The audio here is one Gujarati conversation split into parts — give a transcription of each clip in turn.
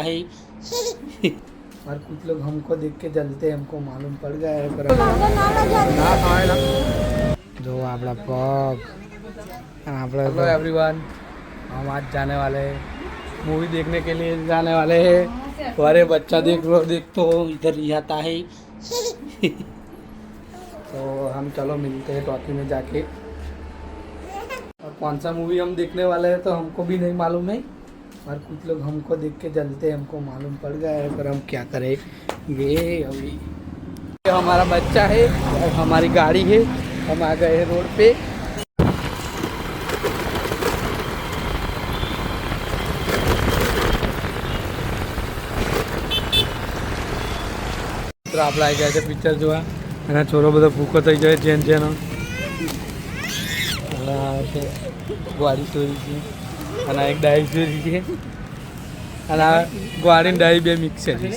है और कुछ लोग हमको देख के जलते हैं, हमको मालूम पड़ गया है पर जो आपला पग हेलो एवरीवन, हम आज जाने वाले हैं मूवी देखने के लिए जाने वाले हैं। अरे बच्चा देख लो, देख तो इधर ही आता है तो हम चलो मिलते हैं टॉकी में जाके। और कौन सा मूवी हम देखने वाले हैं तो हमको भी नहीं मालूम है और कुछ लोग हमको देख के जलते हैं, हमको मालूम पड़ गया है पर हम क्या करें। ये अभी हमारा बच्चा है और हमारी गाड़ी है, हम आ गए हैं रोड पे। તો આપણે આવી ગયા છે પિક્ચર જોવા અને છોરો બધો ભૂખો થઈ જાય જેન જેનો છે ગાડી ચોરી છે અને એક ડાઈ ચોરી છે અને આ ગાડી ડાઈ બે મિક્સ છે અને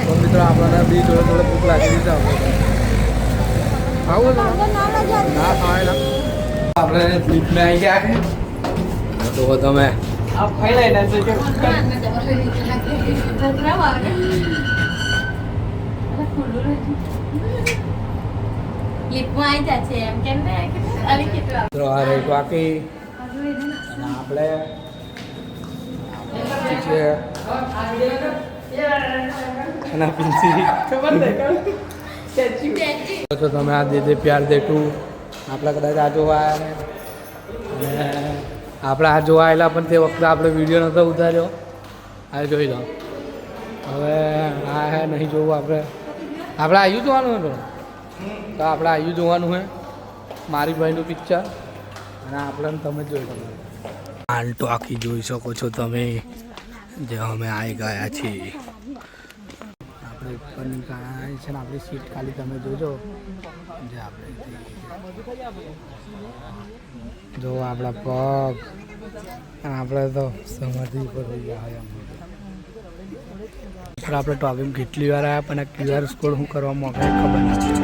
તો મિત્રો આપણને બી થોડો થોડો ભૂખ લાગી દીધો આવું ના ખાવાય આપણે સ્લીપમાં આવી ગયા છે તો તમે आप खाई लेना से के લિપમાં આવી જાય છે એમ કેમ ને અરે કેટલા તો આ રે બાકી આપણે છે અને પિંસી ખબર છે તો તમે આ દે પ્યાર દે ટુ આપણા કદાચ આ જોવા આવ્યા અને આપણે આ જોવા આવેલા પણ તે વખતે આપણે વિડીયો નહોતો ઉતાર્યો, આ જોઈ લો. હવે આ હે નહીં જોવું આપણે આયુ જોવાનું હતું તો આપણે આયુ જોવાનું હે મારી ભાઈનું પિક્ચર અને આપણે તમે જોઈ શકો. આન ટોકી જોઈ શકો છો તમે જે અમે આવી ગયા છીએ. આપણે ઉપરની કાંઈ છે ને આપણી સીટ ખાલી તમે જોજો જે આપણે જો આપણા પગ અને આપણે તો સમાધિ ઉપર થઈ ગયા હોય આપણે ટોકીમાં કેટલી વાર આવ્યા પણ આ ક્યુઆર કોડ શું કરવા મોકલે ખબર નથી.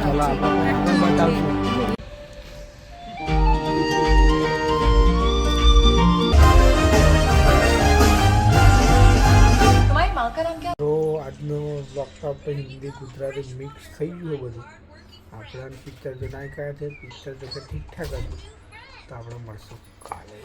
ચાલો આપણે બતાવશું. તો આજનો બ્લોગ તો આપણે હિન્દી ગુજરાતી મિક્સ થઈ ગયું બધું. આપણે પિક્ચર જો ના કહ્યા છે પિક્ચર જો ઠીકઠાક હતું તો આપણે મળશું કાલે.